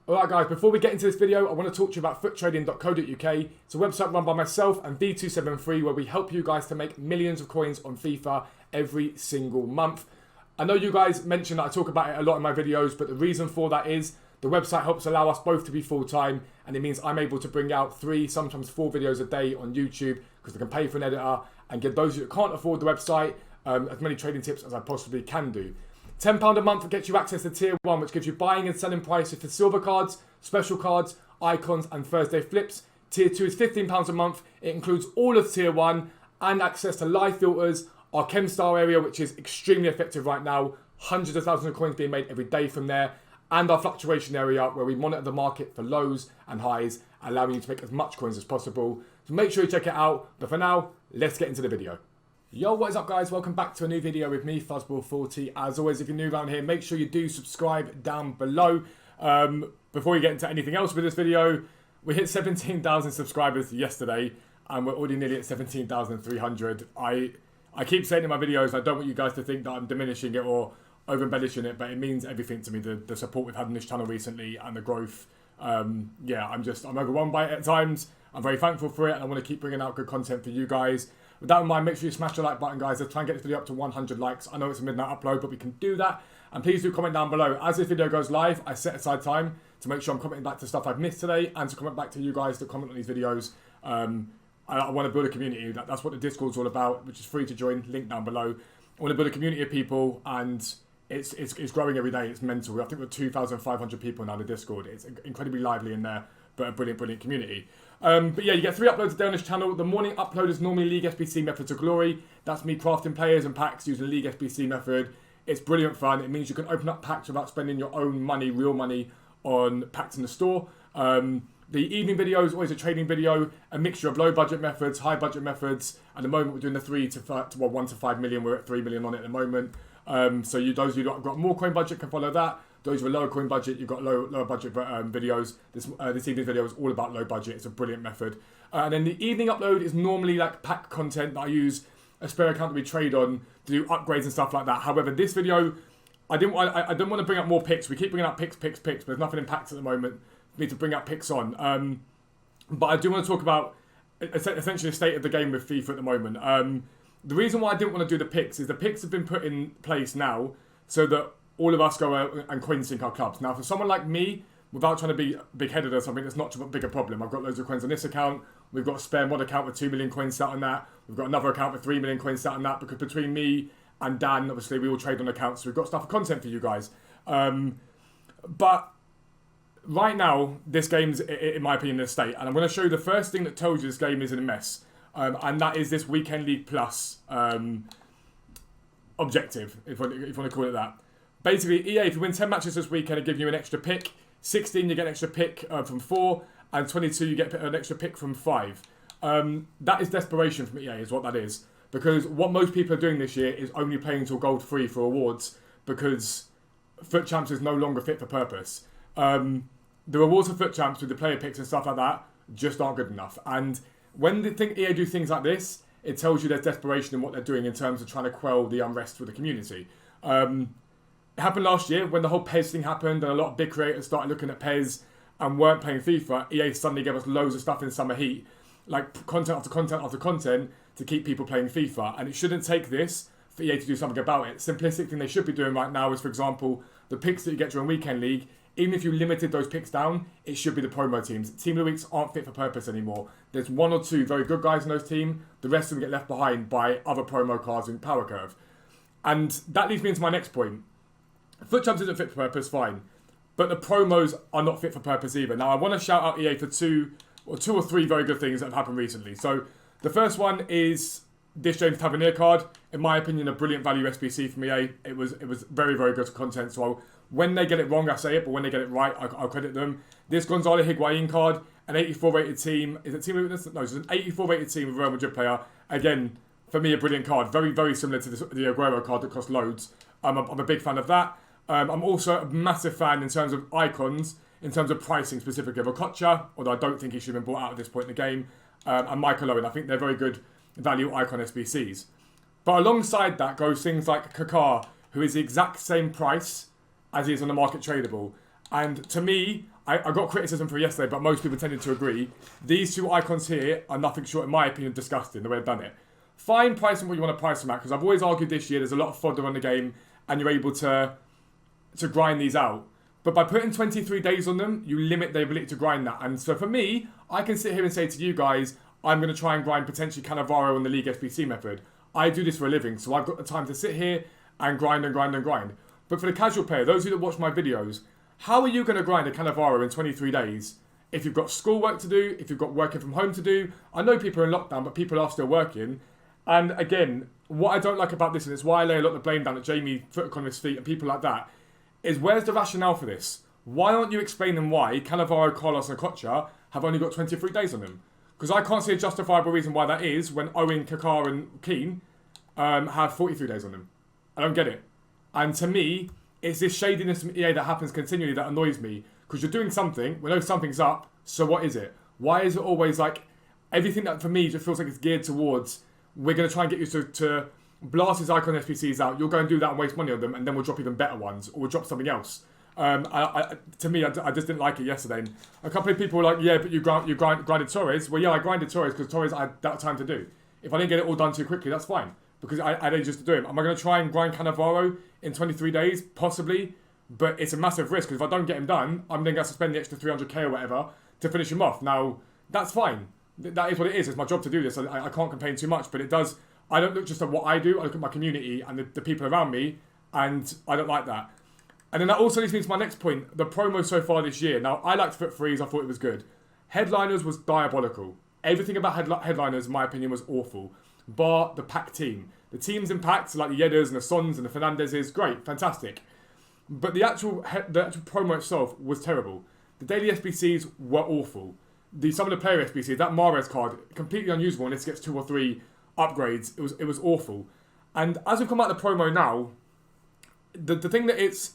Alright guys, before we get into this video, I want to talk to you about Futtrading.co.uk. It's a website run by myself and V273 where we help you guys to make millions of coins on FIFA every single month. I know you guys mentioned that I talk about it a lot in my videos, but the reason for that is the website helps allow us both to be full-time, and it means I'm able to bring out 3, sometimes 4 videos a day on YouTube because I can pay for an editor and give those who can't afford the website as many trading tips as I possibly can do. £10 a month gets you access to Tier 1, which gives you buying and selling prices for silver cards, special cards, icons and Thursday flips. Tier 2 is £15 a month. It includes all of Tier 1 and access to live filters, our ChemStar area, which is extremely effective right now, hundreds of thousands of coins being made every day from there, and our fluctuation area where we monitor the market for lows and highs, allowing you to make as much coins as possible. So make sure you check it out. But for now, let's get into the video. Yo, what is up guys? Welcome back to a new video with me, Fuzzball40. As always, if you're new around here, make sure you do subscribe down below. Before we get into anything else with this video, we hit 17,000 subscribers yesterday and we're already nearly at 17,300. I keep saying in my videos, I don't want you guys to think that I'm diminishing it or over-embellishing it, but it means everything to me, the support we've had on this channel recently and the growth. Yeah, I'm overwhelmed by it at times. I'm very thankful for it and I want to keep bringing out good content for you guys. With that in mind, make sure you smash the like button, guys. Let's try and get this video up to 100 likes. I know it's a midnight upload, but we can do that. And please do comment down below. As this video goes live, I set aside time to make sure I'm commenting back to stuff I've missed today and to comment back to you guys that comment on these videos. I want to build a community. That's what the Discord's all about, which is free to join. Link down below. I want to build a community of people, and it's growing every day. It's mental. I think we're 2,500 people now in the Discord. It's incredibly lively in there, but a brilliant community. But yeah, you get 3 uploads a day on this channel. The morning upload is normally League SBC method to glory. That's me crafting players and packs using the League SBC method. It's brilliant fun. It means you can open up packs without spending your own money, real money, on packs in the store. The evening video is always a trading video, a mixture of low budget methods, high budget methods. At the moment, we're doing the 1 to 5 million. We're at 3 million on it at the moment. So those of you that have got more coin budget can follow that. Those with a lower coin budget, you've got lower budget videos. This evening's video is all about low budget. It's a brilliant method. And then the evening upload is normally like pack content that I use a spare account that we trade on to do upgrades and stuff like that. However, this video, I didn't want to bring up more picks. We keep bringing up picks, but there's nothing in packs at the moment for me to bring up picks on. But I do want to talk about essentially the state of the game with FIFA at the moment. The reason why I didn't want to do the picks is the picks have been put in place now so that all of us go out and coin sync our clubs. Now, for someone like me, without trying to be big-headed or something, it's not too big a problem. I've got loads of coins on this account. We've got a spare mod account with 2 million coins sat on that. We've got another account with 3 million coins sat on that, because between me and Dan, obviously, we all trade on accounts. So we've got stuff for content for you guys. But right now, this game's, in my opinion, in a state. And I'm going to show you the first thing that tells you this game is in a mess. And that is this Weekend League Plus objective, if you want to call it that. Basically, EA, if you win 10 matches this weekend, it gives you an extra pick. 16, you get an extra pick from 4. And 22, you get an extra pick from 5. That is desperation from EA, is what that is. Because what most people are doing this year is only playing until gold 3 for awards, because Foot Champs is no longer fit for purpose. The rewards for Foot Champs with the player picks and stuff like that just aren't good enough. And when EA do things like this, it tells you there's desperation in what they're doing in terms of trying to quell the unrest with the community. It happened last year when the whole PES thing happened and a lot of big creators started looking at PES and weren't playing FIFA. EA suddenly gave us loads of stuff in summer heat, like content after content after content, to keep people playing FIFA. And it shouldn't take this for EA to do something about it. Simplistic thing they should be doing right now is, for example, the picks that you get during Weekend League. Even if you limited those picks down, it should be the promo teams. Team of the Weeks aren't fit for purpose anymore. There's 1 or 2 very good guys in those teams. The rest of them get left behind by other promo cards in Power Curve. And that leads me into my next point. Foot Champs isn't fit for purpose, fine. But the promos are not fit for purpose either. Now, I want to shout out EA for two or 3 very good things that have happened recently. So, the first one is this James Tavernier card. In my opinion, a brilliant value SBC from EA. It was very good content. So, when they get it wrong, I say it, but when they get it right, I'll credit them. This Gonzalo Higuain card, an 84 rated team. Is it Team of Witness? No, it's an 84 rated team with a Real Madrid player. Again, for me, a brilliant card. Very similar to the Aguero card that costs loads. I'm a big fan of that. I'm also a massive fan in terms of icons, in terms of pricing specifically of Okocha, although I don't think he should have been bought out at this point in the game, and Michael Owen. I think they're very good value icon SBCs. But alongside that goes things like Kaká, who is the exact same price as he is on the market tradable. And to me, I got criticism for yesterday, but most people tended to agree. These two icons here are nothing short, in my opinion, disgusting, the way they've done it. Fine pricing what you want to price them at, because I've always argued this year there's a lot of fodder on the game, and you're able to grind these out. But by putting 23 days on them, you limit the ability to grind that. And so for me, I can sit here and say to you guys, I'm going to try and grind potentially Cannavaro on the League SBC method. I do this for a living, so I've got the time to sit here and grind and grind and grind. But for the casual player, those of you that watch my videos, how are you going to grind a Cannavaro in 23 days if you've got schoolwork to do, if you've got working from home to do? I know people are in lockdown, but people are still working. And again, what I don't like about this, and it's why I lay a lot of the blame down at Jamie, Foot Economist Feet, and people like that, is where's the rationale for this? Why aren't you explaining why Cannavaro, Carlos and Kocha have only got 23 days on them? Because I can't see a justifiable reason why that is when Owen, Kakar and Keane have 43 days on them. I don't get it. And to me, it's this shadiness from EA that happens continually that annoys me. Because you're doing something, we know something's up, so what is it? Why is it always like, everything that for me just feels like it's geared towards, we're going to try and get you to blast his icon SPCs out, you'll go and do that and waste money on them, and then we'll drop even better ones, or we'll drop something else. To me, I just didn't like it yesterday. And a couple of people were like, yeah, but you grinded Torres. Well, yeah, I grinded Torres because Torres I had that time to do. If I didn't get it all done too quickly, that's fine. Because I had ages to do it. Am I going to try and grind Cannavaro in 23 days? Possibly. But it's a massive risk, because if I don't get him done, I'm then going to spend the extra 300k or whatever to finish him off. Now, that's fine. That is what it is. It's my job to do this. I can't complain too much, but it does. I don't look just at what I do. I look at my community and the people around me, and I don't like that. And then that also leads me to my next point, the promo so far this year. Now, I liked Foot Freeze. I thought it was good. Headliners was diabolical. Everything about Headliners, in my opinion, was awful. Bar the pack team. The teams in packs, like the Yedders and the Sons and the Fernandezes, great, fantastic. But the actual promo itself was terrible. The daily SBCs were awful. Some of the player SBCs, that Mahrez card, completely unusable unless it gets 2 or 3 upgrades. It was awful. And as we've come out of the promo now, the thing that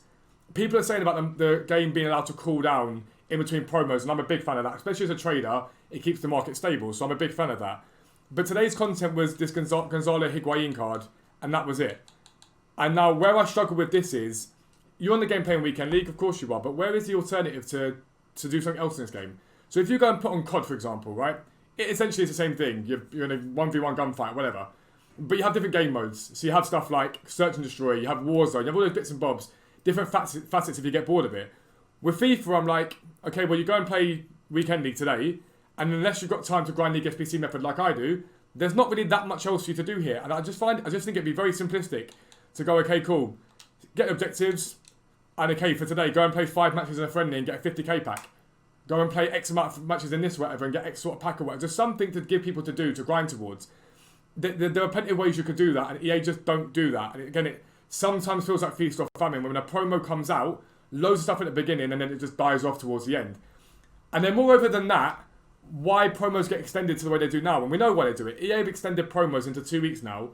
people are saying about the game being allowed to cool down in between promos, and I'm a big fan of that. Especially as a trader, it keeps the market stable, so I'm a big fan of that. But today's content was this Gonzalo Higuain card, and that was it. And now where I struggle with this is, you're on the game playing Weekend League, of course you are, but where is the alternative to do something else in this game? So if you go and put on COD, for example, right? It essentially is the same thing. You're in a 1v1 gunfight, whatever. But you have different game modes. So you have stuff like Search and Destroy, you have Warzone, you have all those bits and bobs, different facets if you get bored of it. With FIFA, I'm like, okay, well, you go and play Weekend League today, and unless you've got time to grind League SBC method like I do, there's not really that much else for you to do here. And I just think it'd be very simplistic to go, okay, cool, get objectives, and okay, for today, go and play 5 matches in a friendly and get a 50k pack. Go and play X amount of matches in this, whatever, and get X sort of pack or whatever. Just something to give people to do, to grind towards. There are plenty of ways you could do that, and EA just don't do that. And again, it sometimes feels like feast or famine. When a promo comes out, loads of stuff at the beginning, and then it just dies off towards the end. And then moreover than that, why promos get extended to the way they do now, and we know why they do it. EA have extended promos into 2 weeks now,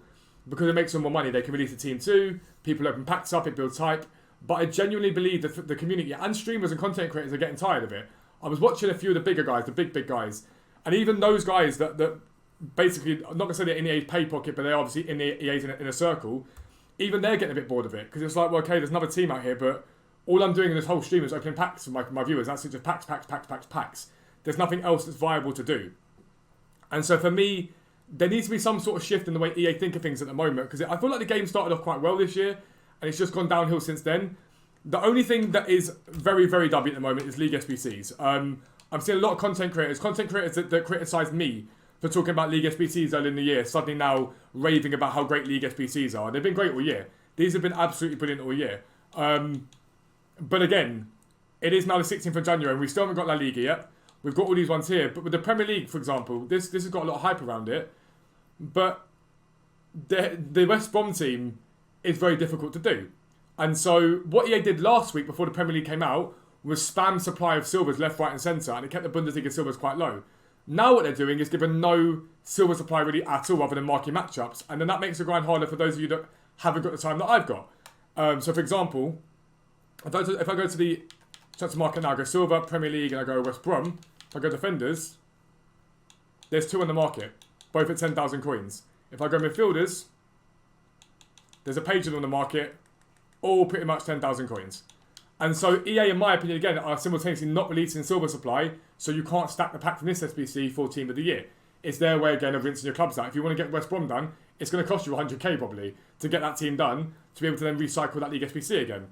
because it makes them more money. They can release a Team 2, people open packs up, it builds hype. But I genuinely believe that the community and streamers and content creators are getting tired of it. I was watching a few of the bigger guys, the big guys, and even those guys that basically, I'm not going to say they're in EA's pay pocket, but they're obviously in the EA's in a circle, even they're getting a bit bored of it. Because it's like, well, okay, there's another team out here, but all I'm doing in this whole stream is opening packs for my viewers. That's just packs. There's nothing else that's viable to do. And so for me, there needs to be some sort of shift in the way EA think of things at the moment, because I feel like the game started off quite well this year, and it's just gone downhill since then. The only thing that is very, very dubby at the moment is League SBCs. I'm seeing a lot of content creators that criticised me for talking about League SBCs early in the year, suddenly now raving about how great League SBCs are. They've been great all year. These have been absolutely brilliant all year. But again, it is now the 16th of January, and we still haven't got La Liga yet. We've got all these ones here. But with the Premier League, for example, this has got a lot of hype around it. But the West Brom team is very difficult to do. And so what EA did last week before the Premier League came out was spam supply of silvers left, right and centre, and it kept the Bundesliga silvers quite low. Now what they're doing is giving no silver supply really at all other than marquee matchups, and then that makes the grind harder for those of you that haven't got the time that I've got. So for example, if I go to the transfer market now, I go silver, Premier League, and I go West Brom, if I go defenders, there's 2 on the market, both at 10,000 coins. If I go midfielders, there's a page on the market, all pretty much 10,000 coins. And so EA, in my opinion, again, are simultaneously not releasing Silver Supply, so you can't stack the pack from this SBC for Team of the Year. It's their way, again, of rinsing your clubs out. If you want to get West Brom done, it's going to cost you 100k probably to get that team done, to be able to then recycle that League SBC again.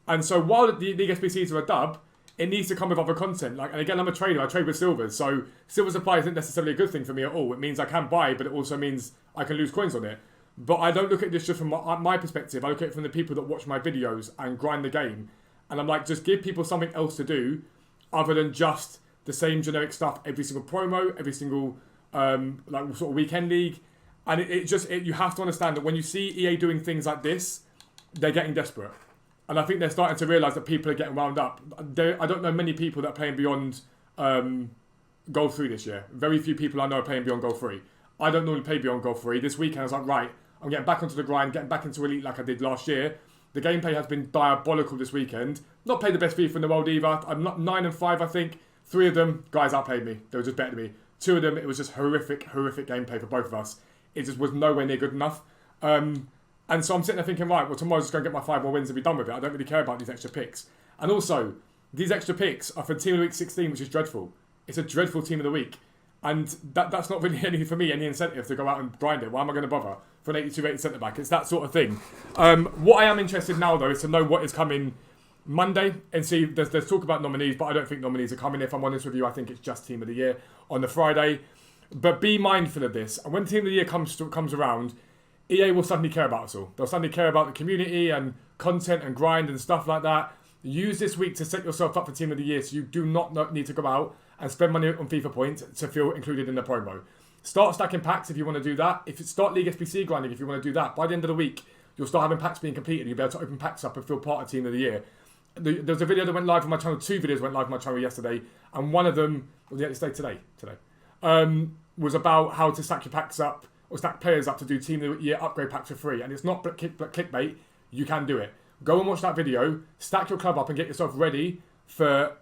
And so while the League SBCs are a dub, it needs to come with other content. Like, and again, I'm a trader, I trade with silvers, so Silver Supply isn't necessarily a good thing for me at all. It means I can buy, but it also means I can lose coins on it. But I don't look at this just from my perspective. I look at it from the people that watch my videos and grind the game. And I'm like, just give people something else to do other than just the same generic stuff every single promo, every single like sort of weekend league. And you have to understand that when you see EA doing things like this, they're getting desperate. And I think they're starting to realise that people are getting wound up. I don't know many people that are playing beyond Gold 3 this year. Very few people I know are playing beyond Gold 3. I don't normally play beyond Gold 3. This weekend I was like, right, I'm getting back onto the grind, getting back into Elite like I did last year. The gameplay has been diabolical this weekend. Not played the best FIFA in the world either. I'm not 9 and 5, I think. 3 of them, guys outplayed me. They were just better than me. 2 of them, it was just horrific gameplay for both of us. It just was nowhere near good enough. And so I'm sitting there thinking, right, well, tomorrow's just going to get my 5 more wins and be done with it. I don't really care about these extra picks. And also, these extra picks are for Team of the Week 16, which is dreadful. It's a dreadful Team of the Week. And that's not really any, for me, any incentive to go out and grind it. Why am I going to bother for an 82 rated centre back? It's that sort of thing. What I am interested now, though, is to know what is coming Monday and see. There's talk about nominees, but I don't think nominees are coming. If I'm honest with you, I think it's just Team of the Year on the Friday. But be mindful of this. And when Team of the Year comes around, EA will suddenly care about us all. They'll suddenly care about the community and content and grind and stuff like that. Use this week to set yourself up for Team of the Year so you do not need to go out and spend money on FIFA points to feel included in the promo. Start stacking packs if you want to do that. Start League SBC grinding if you want to do that. By the end of the week, you'll start having packs being completed. You'll be able to open packs up and feel part of Team of the Year. There was a video that went live on my channel. 2 videos went live on my channel yesterday. And one of them, today, was about how to stack your packs up or stack players up to do Team of the Year upgrade packs for free. And it's not clickbait. You can do it. Go and watch that video. Stack your club up and get yourself ready for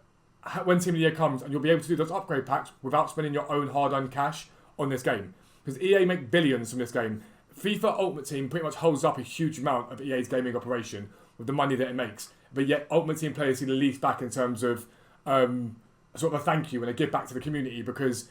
when Team of the Year comes, and you'll be able to do those upgrade packs without spending your own hard-earned cash on this game. Because EA make billions from this game. FIFA Ultimate Team pretty much holds up a huge amount of EA's gaming operation with the money that it makes. But yet Ultimate Team players see the least back in terms of sort of a thank you and a give back to the community, because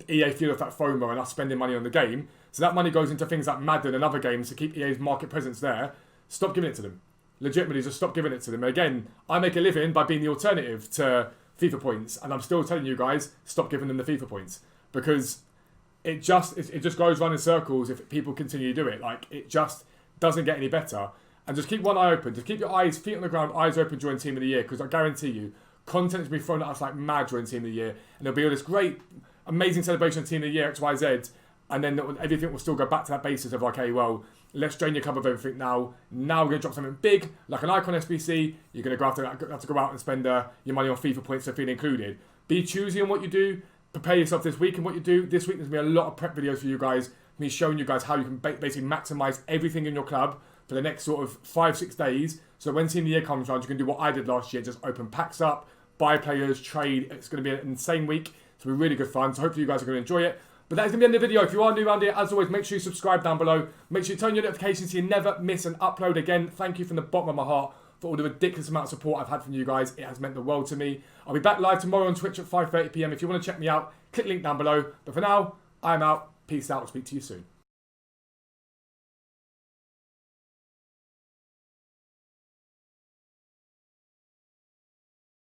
EA feel that FOMO and us spending money on the game. So that money goes into things like Madden and other games to keep EA's market presence there. Stop giving it to them. Legitimately, just stop giving it to them. And again, I make a living by being the alternative to FIFA points, and I'm still telling you guys, stop giving them the FIFA points, because it just goes round in circles if people continue to do it. Like, it just doesn't get any better. And just keep one eye open. Just keep your feet on the ground, eyes open during Team of the Year, because I guarantee you, content is going to be thrown at us like mad during Team of the Year, and there'll be all this great, amazing celebration of Team of the Year XYZ, and then everything will still go back to that basis of, okay, well, let's drain your cup of everything now. Now we're going to drop something big, like an Icon SBC. You're going to have to go out and spend your money on FIFA points to feel included. Be choosy on what you do. Prepare yourself this week in what you do. This week there's going to be a lot of prep videos for you guys. Me showing you guys how you can basically maximise everything in your club for the next sort of 5-6 days. So when Team of the Year comes around, you can do what I did last year. Just open packs up, buy players, trade. It's going to be an insane week. It's going to be really good fun. So hopefully you guys are going to enjoy it. But that is going to be the end of the video. If you are new around here, as always, make sure you subscribe down below. Make sure you turn your notifications so you never miss an upload. Again, thank you from the bottom of my heart for all the ridiculous amount of support I've had from you guys. It has meant the world to me. I'll be back live tomorrow on Twitch at 5:30 PM. If you want to check me out, click link down below. But for now, I'm out. Peace out. I'll speak to you soon.